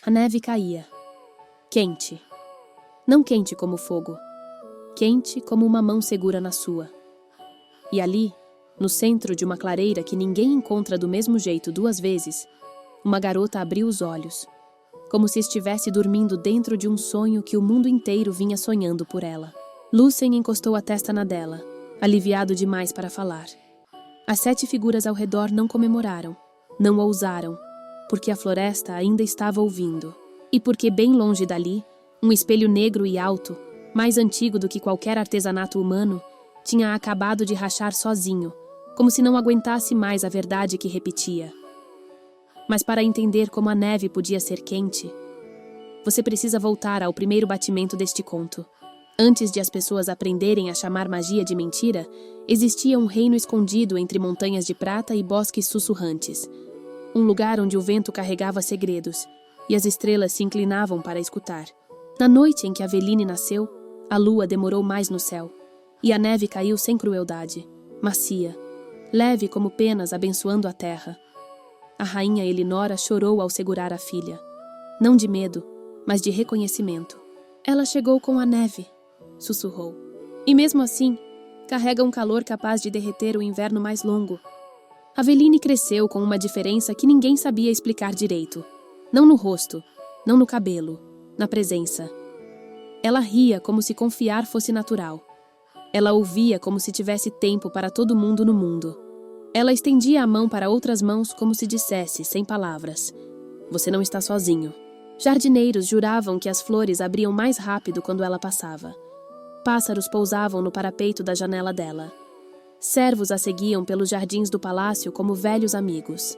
A neve caía. Quente. Não quente como fogo. Quente como uma mão segura na sua. E ali, no centro de uma clareira que ninguém encontra do mesmo jeito duas vezes, uma garota abriu os olhos, como se estivesse dormindo dentro de um sonho que o mundo inteiro vinha sonhando por ela. Lucien encostou a testa na dela, aliviado demais para falar. As 7 figuras ao redor não comemoraram, não ousaram, porque a floresta ainda estava ouvindo. E porque bem longe dali, um espelho negro e alto, mais antigo do que qualquer artesanato humano, tinha acabado de rachar sozinho, como se não aguentasse mais a verdade que repetia. Mas para entender como a neve podia ser quente, você precisa voltar ao primeiro batimento deste conto. Antes de as pessoas aprenderem a chamar magia de mentira, existia um reino escondido entre montanhas de prata e bosques sussurrantes. Um lugar onde o vento carregava segredos, e as estrelas se inclinavam para escutar. Na noite em que Aveline nasceu, a lua demorou mais no céu, e a neve caiu sem crueldade, macia, leve como penas abençoando a terra. A rainha Elinora chorou ao segurar a filha, não de medo, mas de reconhecimento. Ela chegou com a neve, sussurrou. E mesmo assim, carrega um calor capaz de derreter o inverno mais longo. Aveline cresceu com uma diferença que ninguém sabia explicar direito. Não no rosto, não no cabelo, na presença. Ela ria como se confiar fosse natural. Ela ouvia como se tivesse tempo para todo mundo no mundo. Ela estendia a mão para outras mãos como se dissesse, sem palavras: "Você não está sozinho." Jardineiros juravam que as flores abriam mais rápido quando ela passava. Pássaros pousavam no parapeito da janela dela. Servos a seguiam pelos jardins do palácio como velhos amigos.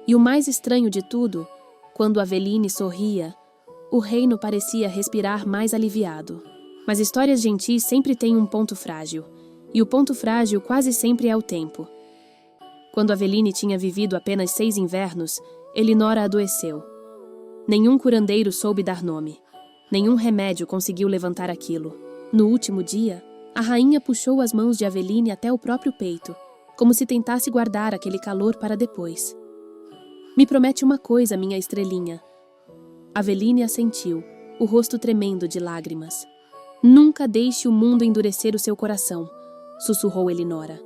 E o mais estranho de tudo, quando Aveline sorria, o reino parecia respirar mais aliviado. Mas histórias gentis sempre têm um ponto frágil, e o ponto frágil quase sempre é o tempo. Quando Aveline tinha vivido apenas 6 invernos, Elinora adoeceu. Nenhum curandeiro soube dar nome. Nenhum remédio conseguiu levantar aquilo. No último dia, a rainha puxou as mãos de Aveline até o próprio peito, como se tentasse guardar aquele calor para depois. "Me promete uma coisa, minha estrelinha." Aveline assentiu, o rosto tremendo de lágrimas. "Nunca deixe o mundo endurecer o seu coração", sussurrou Elinora.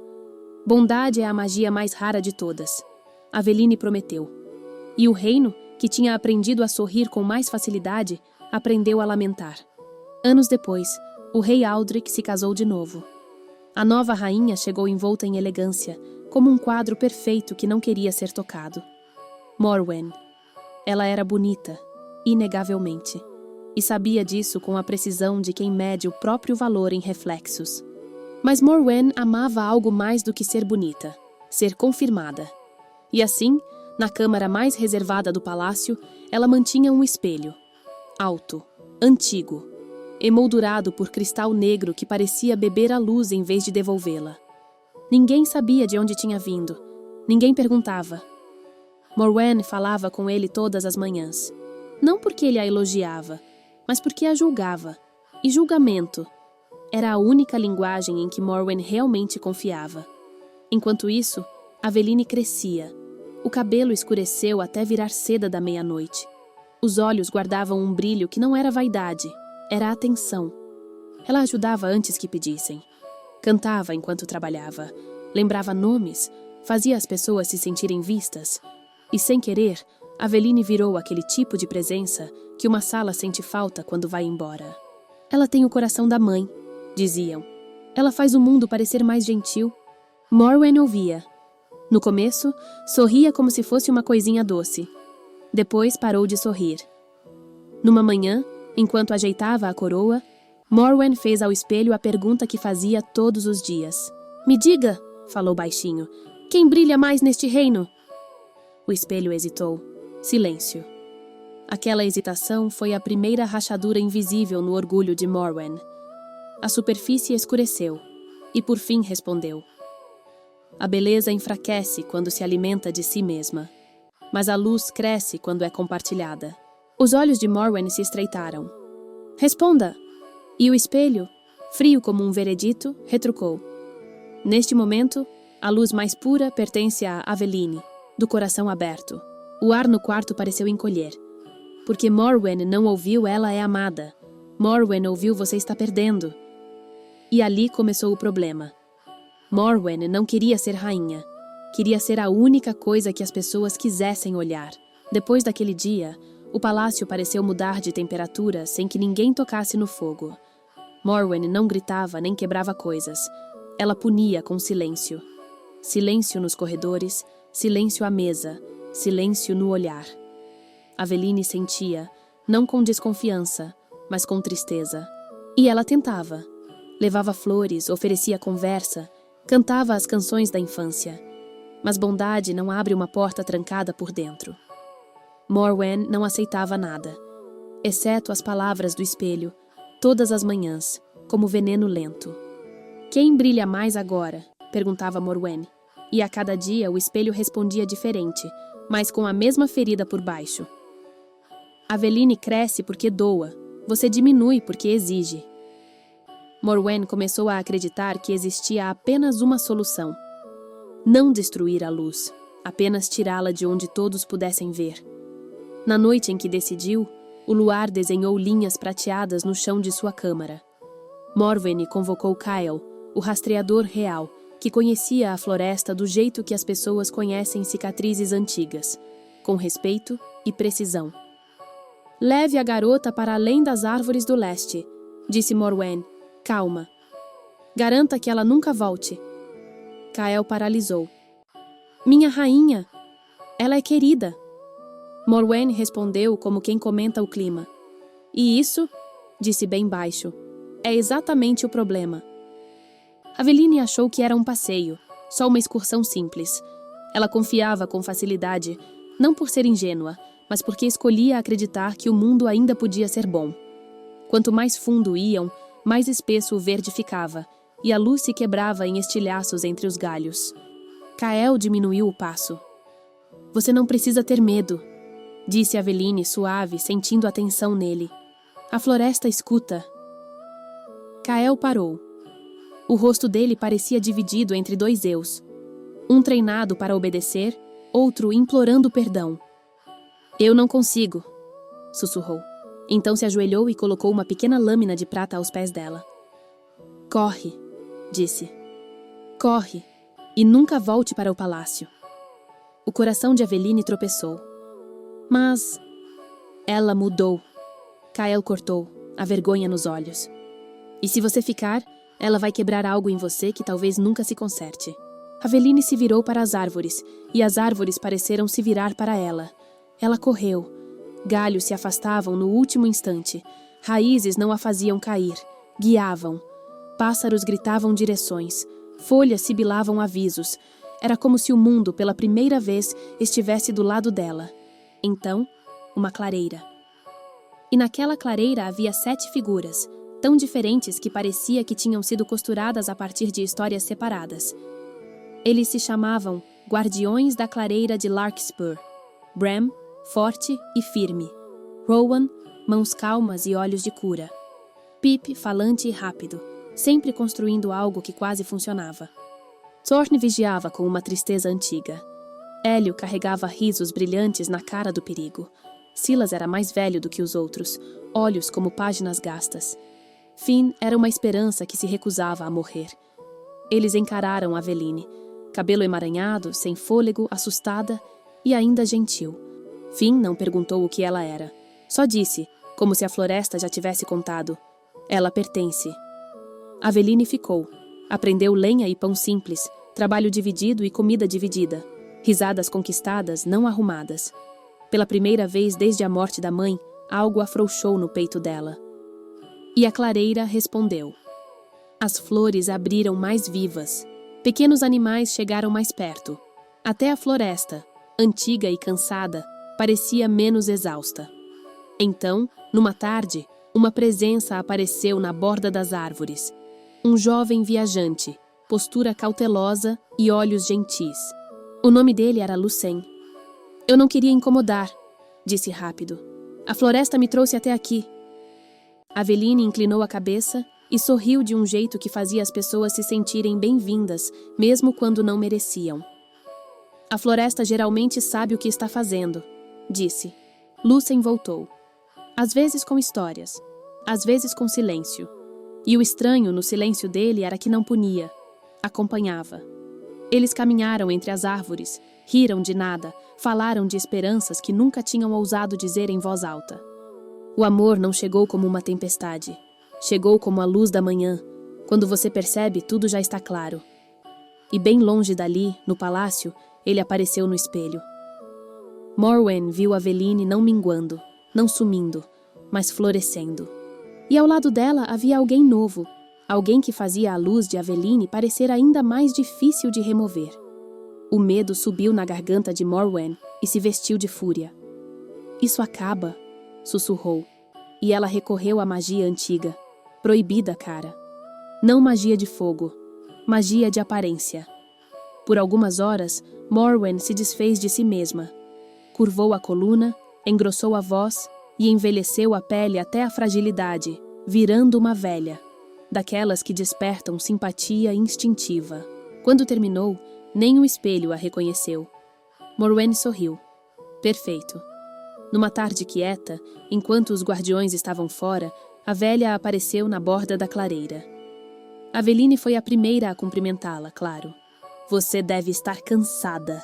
"Bondade é a magia mais rara de todas." Aveline prometeu. E o reino, que tinha aprendido a sorrir com mais facilidade, aprendeu a lamentar. Anos depois, o rei Aldrich se casou de novo. A nova rainha chegou envolta em elegância, como um quadro perfeito que não queria ser tocado. Morwen. Ela era bonita, inegavelmente, e sabia disso com a precisão de quem mede o próprio valor em reflexos. Mas Morwen amava algo mais do que ser bonita, ser confirmada. E assim, na câmara mais reservada do palácio, ela mantinha um espelho, alto, antigo, emoldurado por cristal negro que parecia beber a luz em vez de devolvê-la. Ninguém sabia de onde tinha vindo, ninguém perguntava. Morwen falava com ele todas as manhãs, não porque ele a elogiava, mas porque a julgava, e julgamento era a única linguagem em que Morwen realmente confiava. Enquanto isso, Aveline crescia. O cabelo escureceu até virar seda da meia-noite. Os olhos guardavam um brilho que não era vaidade, era atenção. Ela ajudava antes que pedissem. Cantava enquanto trabalhava, lembrava nomes, fazia as pessoas se sentirem vistas. E sem querer, Aveline virou aquele tipo de presença que uma sala sente falta quando vai embora. "Ela tem o coração da mãe", diziam. "Ela faz o mundo parecer mais gentil." Morwen ouvia. No começo, sorria como se fosse uma coisinha doce. Depois parou de sorrir. Numa manhã, enquanto ajeitava a coroa, Morwen fez ao espelho a pergunta que fazia todos os dias. "Me diga", falou baixinho, "quem brilha mais neste reino?" O espelho hesitou. Silêncio. Aquela hesitação foi a primeira rachadura invisível no orgulho de Morwen. A superfície escureceu, e por fim respondeu. A beleza enfraquece quando se alimenta de si mesma, mas a luz cresce quando é compartilhada. Os olhos de Morwen se estreitaram. "Responda!" E o espelho, frio como um veredito, retrucou. "Neste momento, a luz mais pura pertence a Aveline, do coração aberto." O ar no quarto pareceu encolher. Porque Morwen não ouviu ela é amada. Morwen ouviu você está perdendo. E ali começou o problema. Morwen não queria ser rainha. Queria ser a única coisa que as pessoas quisessem olhar. Depois daquele dia, o palácio pareceu mudar de temperatura sem que ninguém tocasse no fogo. Morwen não gritava nem quebrava coisas. Ela punia com silêncio. Silêncio nos corredores, silêncio à mesa, silêncio no olhar. Aveline sentia, não com desconfiança, mas com tristeza. E ela tentava. Levava flores, oferecia conversa, cantava as canções da infância. Mas bondade não abre uma porta trancada por dentro. Morwen não aceitava nada, exceto as palavras do espelho, todas as manhãs, como veneno lento. Quem brilha mais agora? Perguntava Morwen. E a cada dia o espelho respondia diferente, mas com a mesma ferida por baixo. Aveline cresce porque doa, você diminui porque exige. Morwen começou a acreditar que existia apenas uma solução. Não destruir a luz, apenas tirá-la de onde todos pudessem ver. Na noite em que decidiu, o luar desenhou linhas prateadas no chão de sua câmara. Morwen convocou Kyle, o rastreador real, que conhecia a floresta do jeito que as pessoas conhecem cicatrizes antigas, com respeito e precisão. Leve a garota para além das árvores do leste, disse Morwen. Calma. Garanta que ela nunca volte. Kyle paralisou. Minha rainha! Ela é querida. Morwen respondeu como quem comenta o clima. E isso, disse bem baixo, é exatamente o problema. Aveline achou que era um passeio, só uma excursão simples. Ela confiava com facilidade, não por ser ingênua, mas porque escolhia acreditar que o mundo ainda podia ser bom. Quanto mais fundo iam, mais espesso o verde ficava, e a luz se quebrava em estilhaços entre os galhos. Kael diminuiu o passo. Você não precisa ter medo, disse Aveline suave, sentindo a tensão nele. A floresta escuta. Kael parou. O rosto dele parecia dividido entre dois eus. Um treinado para obedecer, outro implorando perdão. Eu não consigo, sussurrou. Então se ajoelhou e colocou uma pequena lâmina de prata aos pés dela. Corre, disse. Corre, e nunca volte para o palácio. O coração de Aveline tropeçou. Mas... Ela mudou. Kael cortou, a vergonha nos olhos. E se você ficar, ela vai quebrar algo em você que talvez nunca se conserte. Aveline se virou para as árvores, e as árvores pareceram se virar para ela. Ela correu. Galhos se afastavam no último instante. Raízes não a faziam cair. Guiavam. Pássaros gritavam direções. Folhas sibilavam avisos. Era como se o mundo, pela primeira vez, estivesse do lado dela. Então, uma clareira. E naquela clareira havia 7 figuras, tão diferentes que parecia que tinham sido costuradas a partir de histórias separadas. Eles se chamavam Guardiões da Clareira de Larkspur. Bram, forte e firme. Rowan, mãos calmas e olhos de cura. Pip, falante e rápido, sempre construindo algo que quase funcionava. Thorne vigiava com uma tristeza antiga. Hélio carregava risos brilhantes na cara do perigo. Silas era mais velho do que os outros, olhos como páginas gastas. Finn era uma esperança que se recusava a morrer. Eles encararam Aveline, cabelo emaranhado, sem fôlego, assustada e ainda gentil. Finn não perguntou o que ela era. Só disse, como se a floresta já tivesse contado. Ela pertence. Aveline ficou. Aprendeu lenha e pão simples, trabalho dividido e comida dividida. Risadas conquistadas, não arrumadas. Pela primeira vez desde a morte da mãe, algo afrouxou no peito dela. E a clareira respondeu. As flores abriram mais vivas. Pequenos animais chegaram mais perto. Até a floresta, antiga e cansada, parecia menos exausta. Então, numa tarde, uma presença apareceu na borda das árvores. Um jovem viajante, postura cautelosa e olhos gentis. O nome dele era Lucien. Eu não queria incomodar, disse rápido. A floresta me trouxe até aqui. Aveline inclinou a cabeça e sorriu de um jeito que fazia as pessoas se sentirem bem-vindas, mesmo quando não mereciam. A floresta geralmente sabe o que está fazendo, disse. Lucien voltou. Às vezes com histórias, às vezes com silêncio. E o estranho no silêncio dele era que não punia, acompanhava. Eles caminharam entre as árvores, riram de nada, falaram de esperanças que nunca tinham ousado dizer em voz alta. O amor não chegou como uma tempestade. Chegou como a luz da manhã. Quando você percebe, tudo já está claro. E bem longe dali, no palácio, ele apareceu no espelho. Morwen viu Aveline não minguando, não sumindo, mas florescendo. E ao lado dela havia alguém novo, alguém que fazia a luz de Aveline parecer ainda mais difícil de remover. O medo subiu na garganta de Morwen e se vestiu de fúria. Isso acaba, sussurrou, e ela recorreu à magia antiga, proibida, cara. Não magia de fogo, magia de aparência. Por algumas horas, Morwen se desfez de si mesma. Curvou a coluna, engrossou a voz e envelheceu a pele até a fragilidade, virando uma velha, daquelas que despertam simpatia instintiva. Quando terminou, nem o espelho a reconheceu. Morwen sorriu. Perfeito. Numa tarde quieta, enquanto os guardiões estavam fora, a velha apareceu na borda da clareira. Aveline foi a primeira a cumprimentá-la, claro. Você deve estar cansada,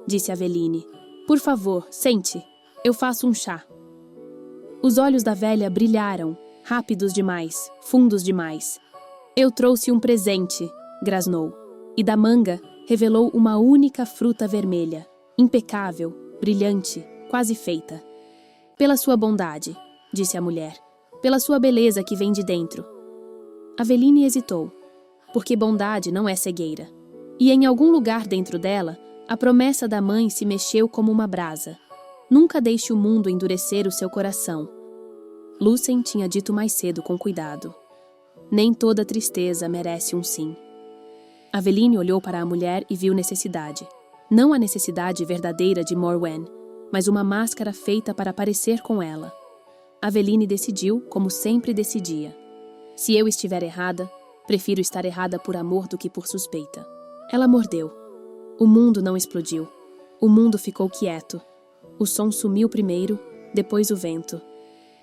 disse Aveline. Por favor, sente. Eu faço um chá. Os olhos da velha brilharam, rápidos demais, fundos demais. Eu trouxe um presente, grasnou. E da manga revelou uma única fruta vermelha, impecável, brilhante, quase feita. Pela sua bondade, disse a mulher. Pela sua beleza que vem de dentro. Aveline hesitou, porque bondade não é cegueira. E em algum lugar dentro dela, a promessa da mãe se mexeu como uma brasa. Nunca deixe o mundo endurecer o seu coração. Lucien tinha dito mais cedo com cuidado. Nem toda tristeza merece um sim. Aveline olhou para a mulher e viu necessidade. Não a necessidade verdadeira de Morwen, mas uma máscara feita para parecer com ela. Aveline decidiu, como sempre decidia. Se eu estiver errada, prefiro estar errada por amor do que por suspeita. Ela mordeu. O mundo não explodiu. O mundo ficou quieto. O som sumiu primeiro, depois o vento.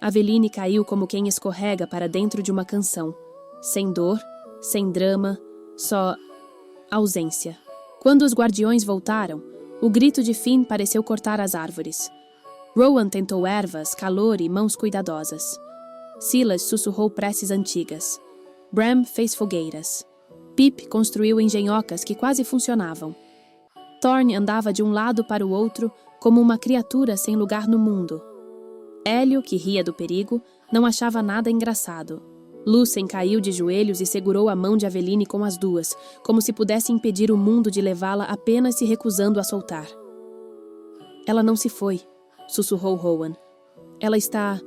Aveline caiu como quem escorrega para dentro de uma canção. Sem dor, sem drama, só ausência. Quando os guardiões voltaram, o grito de Finn pareceu cortar as árvores. Rowan tentou ervas, calor e mãos cuidadosas. Silas sussurrou preces antigas. Bram fez fogueiras. Pip construiu engenhocas que quase funcionavam. Thorne andava de um lado para o outro como uma criatura sem lugar no mundo. Hélio, que ria do perigo, não achava nada engraçado. Lucien caiu de joelhos e segurou a mão de Aveline com as duas, como se pudesse impedir o mundo de levá-la apenas se recusando a soltar. Ela não se foi, sussurrou Rowan. Ela está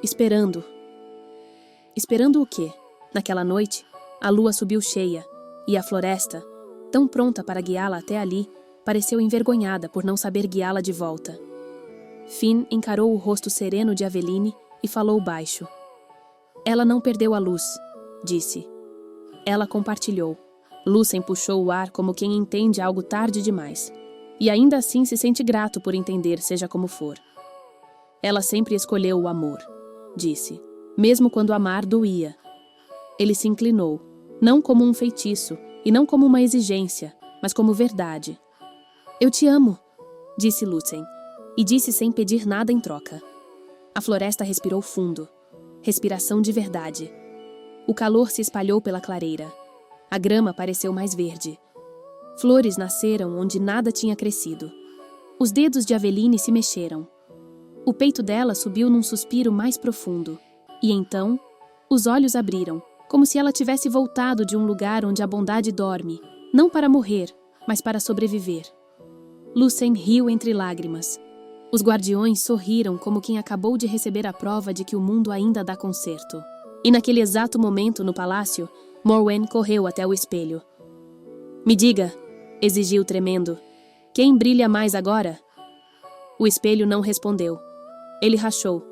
esperando. Esperando o quê? Naquela noite, a lua subiu cheia, e a floresta, tão pronta para guiá-la até ali, pareceu envergonhada por não saber guiá-la de volta. Finn encarou o rosto sereno de Aveline e falou baixo. Ela não perdeu a luz, disse. Ela compartilhou. Lucien puxou o ar como quem entende algo tarde demais. E ainda assim se sente grato por entender, seja como for. Ela sempre escolheu o amor, disse. Mesmo quando amar doía. Ele se inclinou, não como um feitiço e não como uma exigência, mas como verdade. Eu te amo, disse Lucien, e disse sem pedir nada em troca. A floresta respirou fundo. Respiração de verdade. O calor se espalhou pela clareira. A grama pareceu mais verde. Flores nasceram onde nada tinha crescido. Os dedos de Aveline se mexeram. O peito dela subiu num suspiro mais profundo. E então, os olhos abriram, como se ela tivesse voltado de um lugar onde a bondade dorme, não para morrer, mas para sobreviver. Lucien riu entre lágrimas. Os guardiões sorriram como quem acabou de receber a prova de que o mundo ainda dá conserto. E naquele exato momento, no palácio, Morwen correu até o espelho. Me diga, exigiu tremendo, quem brilha mais agora? O espelho não respondeu. Ele rachou.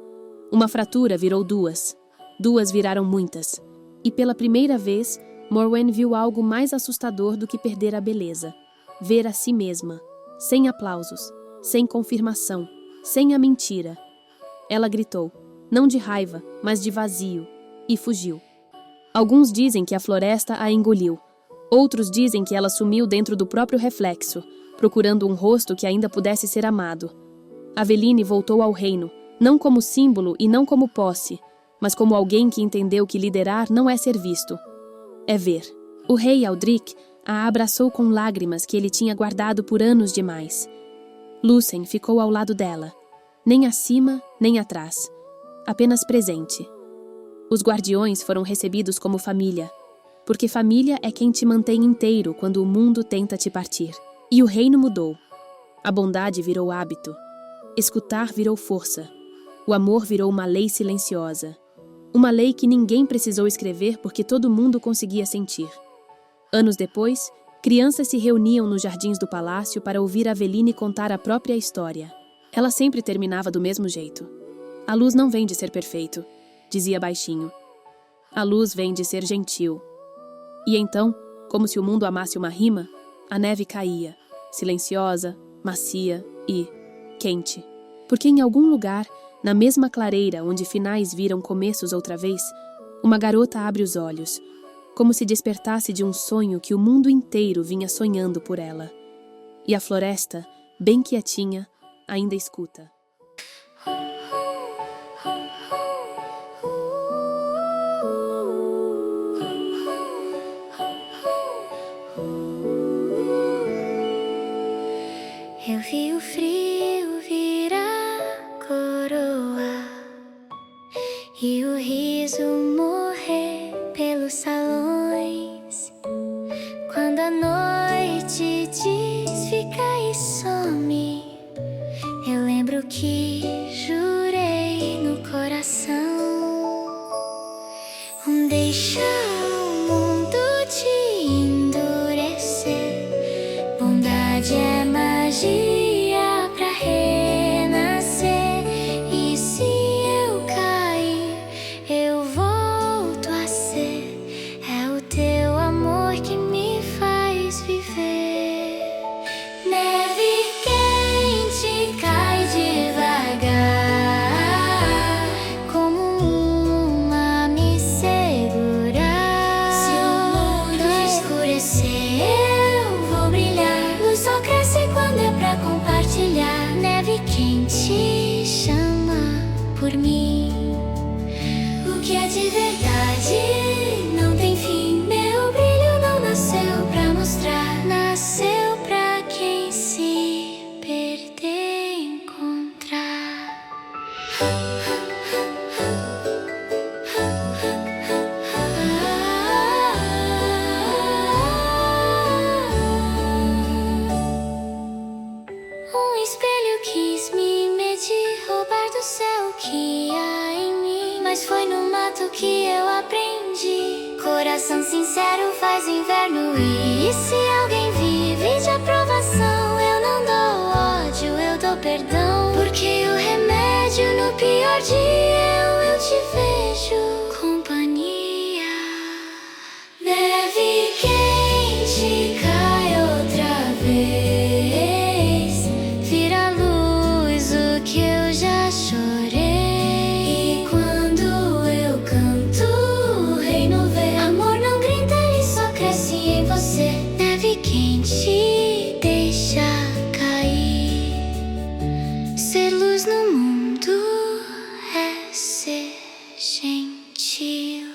Uma fratura virou duas. Duas viraram muitas. E pela primeira vez, Morwen viu algo mais assustador do que perder a beleza. Ver a si mesma, sem aplausos, sem confirmação, sem a mentira. Ela gritou. não de raiva, mas de vazio, e fugiu. Alguns dizem que a floresta a engoliu. Outros dizem que ela sumiu dentro do próprio reflexo, procurando um rosto que ainda pudesse ser amado. Aveline voltou ao reino, não como símbolo e não como posse, mas como alguém que entendeu que liderar não é ser visto, é ver. O rei Aldric a abraçou com lágrimas que ele tinha guardado por anos demais. Lucien ficou ao lado dela, nem acima nem atrás, apenas presente. Os guardiões foram recebidos como família, porque família é quem te mantém inteiro quando o mundo tenta te partir. E o reino mudou. A bondade virou hábito. Escutar virou força. O amor virou uma lei silenciosa. Uma lei que ninguém precisou escrever porque todo mundo conseguia sentir. Anos depois, crianças se reuniam nos jardins do palácio para ouvir Aveline contar a própria história. Ela sempre terminava do mesmo jeito. A luz não vem de ser perfeito, dizia baixinho. A luz vem de ser gentil. E então, como se o mundo amasse uma rima, a neve caía, silenciosa, macia e quente. Porque em algum lugar, na mesma clareira onde finais viram começos outra vez, uma garota abre os olhos, como se despertasse de um sonho que o mundo inteiro vinha sonhando por ela. E a floresta, bem quietinha, ainda escuta. Eu vi o frio virar coroa e o riso morrer pelos salões. Quando a noite diz fica e some, eu lembro que jurei no coração. Deixa o mundo te endurecer. Bondade é magia pra renascer. E se eu cair, eu volto a ser. É o teu amor que me faz viver. Neve quente cai devagar, como uma me segurar. Se o mundo escurecer, eu vou brilhar. Luz só cresce quando é pra compartilhar. Neve quente chama por mim. O que é de verdade não tem fim. Meu brilho não nasceu pra mostrar, nasceu pra quem se perder encontrar. Um espelho quis me medir, roubar do céu o que há em mim. Mas foi no mato que eu aprendi. Coração sincero faz inverno. E se alguém vive de aprovação, eu não dou ódio, eu dou perdão. Porque o remédio no pior dia eu te vejo companhia. Neve quente cai outra vez, vira luz o que eu já chorei. E quando eu canto, o reino vê. Amor não grita, ele só cresce em você. Neve quente deixa cair. Ser luz no mundo é ser gentil.